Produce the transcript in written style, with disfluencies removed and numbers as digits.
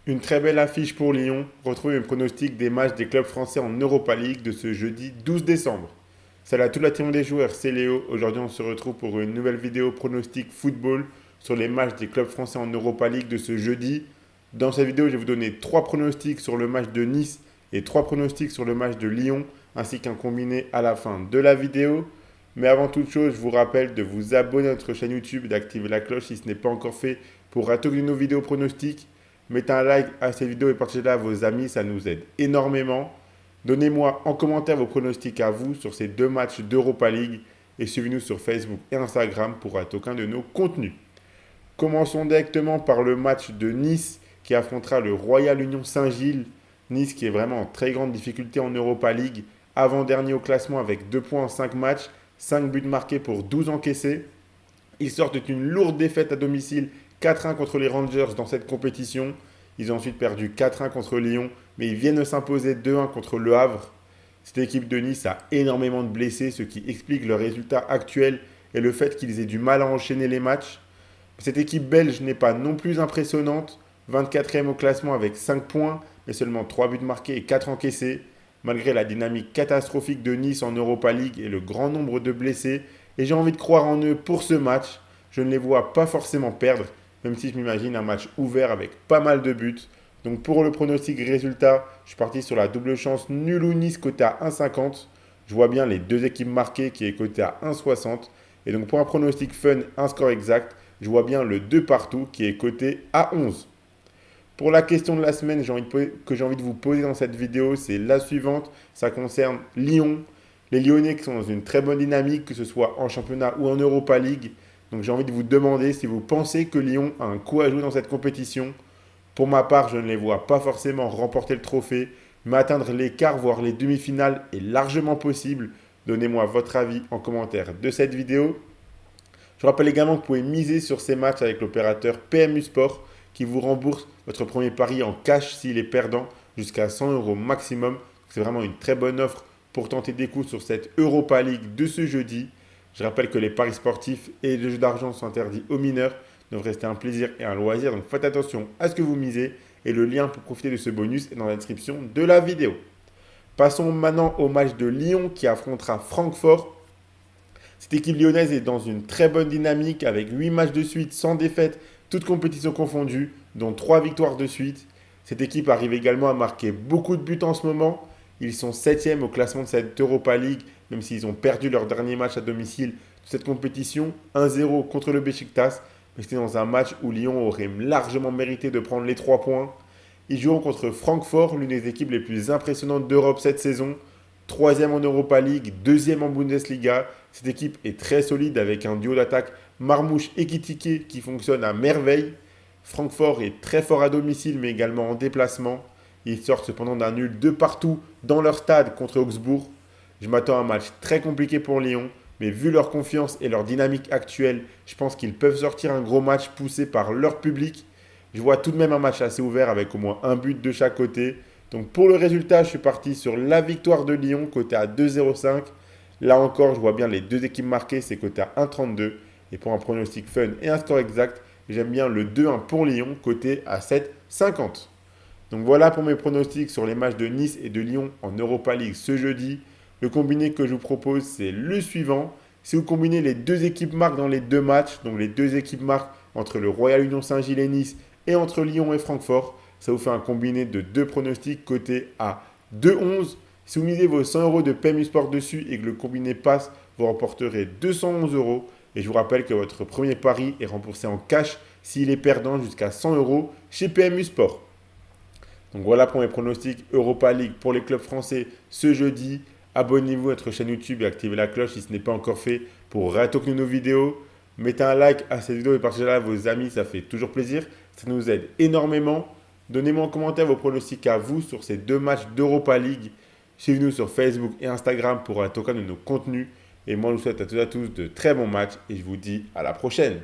Une très belle affiche pour Lyon. Retrouvez mes pronostics des matchs des clubs français en Europa League de ce jeudi 12 décembre. Salut à toute la team des joueurs, c'est Léo. Aujourd'hui, on se retrouve pour une nouvelle vidéo pronostic football sur les matchs des clubs français en Europa League de ce jeudi. Dans cette vidéo, je vais vous donner 3 pronostics sur le match de Nice et 3 pronostics sur le match de Lyon, ainsi qu'un combiné à la fin de la vidéo. Mais avant toute chose, je vous rappelle de vous abonner à notre chaîne YouTube et d'activer la cloche si ce n'est pas encore fait pour rater aucune de nos vidéos pronostics. Mettez un like à cette vidéo et partagez-la à vos amis, ça nous aide énormément. Donnez-moi en commentaire vos pronostics à vous sur ces deux matchs d'Europa League et suivez-nous sur Facebook et Instagram pour rater aucun de nos contenus. Commençons directement par le match de Nice qui affrontera le Royal Union Saint-Gilles. Nice qui est vraiment en très grande difficulté en Europa League, avant-dernier au classement avec 2 points en 5 matchs, 5 buts marqués pour 12 encaissés. Ils sortent d'une lourde défaite à domicile 4-1 contre les Rangers dans cette compétition. Ils ont ensuite perdu 4-1 contre Lyon, mais ils viennent de s'imposer 2-1 contre Le Havre. Cette équipe de Nice a énormément de blessés, ce qui explique leur résultat actuel et le fait qu'ils aient du mal à enchaîner les matchs. Cette équipe belge n'est pas non plus impressionnante, 24e au classement avec 5 points, mais seulement 3 buts marqués et 4 encaissés. Malgré la dynamique catastrophique de Nice en Europa League et le grand nombre de blessés, et j'ai envie de croire en eux pour ce match, je ne les vois pas forcément perdre, même si je m'imagine un match ouvert avec pas mal de buts. Donc pour le pronostic résultat, je suis parti sur la double chance nul ou Nice côté à 1,50. Je vois bien les deux équipes marquées qui est côté à 1,60. Et donc pour un pronostic fun, un score exact, je vois bien le 2 partout qui est coté à 11. Pour la question de la semaine que j'ai envie de vous poser dans cette vidéo, c'est la suivante. Ça concerne Lyon. Les Lyonnais qui sont dans une très bonne dynamique, que ce soit en championnat ou en Europa League. Donc j'ai envie de vous demander si vous pensez que Lyon a un coup à jouer dans cette compétition. Pour ma part, je ne les vois pas forcément remporter le trophée, mais atteindre l'écart, voire les demi-finales est largement possible. Donnez-moi votre avis en commentaire de cette vidéo. Je rappelle également que vous pouvez miser sur ces matchs avec l'opérateur PMU Sport qui vous rembourse votre premier pari en cash s'il est perdant jusqu'à 100 euros maximum. C'est vraiment une très bonne offre pour tenter des coups sur cette Europa League de ce jeudi. Je rappelle que les paris sportifs et les jeux d'argent sont interdits aux mineurs. Devrait rester un plaisir et un loisir. Donc faites attention à ce que vous misez. Et le lien pour profiter de ce bonus est dans la description de la vidéo. Passons maintenant au match de Lyon qui affrontera Francfort. Cette équipe lyonnaise est dans une très bonne dynamique avec 8 matchs de suite sans défaite, toutes compétitions confondues, dont 3 victoires de suite. Cette équipe arrive également à marquer beaucoup de buts en ce moment. Ils sont 7e au classement de cette Europa League, même s'ils ont perdu leur dernier match à domicile de cette compétition, 1-0 contre le Beşiktaş. Mais c'était dans un match où Lyon aurait largement mérité de prendre les 3 points. Ils joueront contre Francfort, l'une des équipes les plus impressionnantes d'Europe cette saison. Troisième en Europa League, deuxième en Bundesliga. Cette équipe est très solide avec un duo d'attaque Marmouche et Ekitike qui fonctionne à merveille. Francfort est très fort à domicile mais également en déplacement. Ils sortent cependant d'un nul de partout dans leur stade contre Augsbourg. Je m'attends à un match très compliqué pour Lyon, mais vu leur confiance et leur dynamique actuelle, je pense qu'ils peuvent sortir un gros match poussé par leur public. Je vois tout de même un match assez ouvert avec au moins un but de chaque côté. Donc pour le résultat, je suis parti sur la victoire de Lyon, côté à 2,05. Là encore, je vois bien les deux équipes marquées, c'est côté à 1,32. Et pour un pronostic fun et un score exact, j'aime bien le 2-1 pour Lyon, côté à 7,50. Donc voilà pour mes pronostics sur les matchs de Nice et de Lyon en Europa League ce jeudi. Le combiné que je vous propose, c'est le suivant. Si vous combinez les deux équipes marques dans les deux matchs, donc les deux équipes marques entre le Royal Union Saint-Gilles et Nice et entre Lyon et Francfort, ça vous fait un combiné de deux pronostics cotés à 2,11. Si vous misez vos 100 euros de PMU Sport dessus et que le combiné passe, vous remporterez 211 euros. Et je vous rappelle que votre premier pari est remboursé en cash s'il est perdant jusqu'à 100 euros chez PMU Sport. Donc voilà pour mes pronostics Europa League pour les clubs français ce jeudi. Abonnez-vous à notre chaîne YouTube et activez la cloche si ce n'est pas encore fait pour rater aucune de nos vidéos. Mettez un like à cette vidéo et partagez-la à vos amis, ça fait toujours plaisir. Ça nous aide énormément. Donnez-moi en commentaire vos pronostics à vous sur ces deux matchs d'Europa League. Suivez-nous sur Facebook et Instagram pour rater aucun de nos contenus. Et moi, je vous souhaite à toutes et à tous de très bons matchs et je vous dis à la prochaine.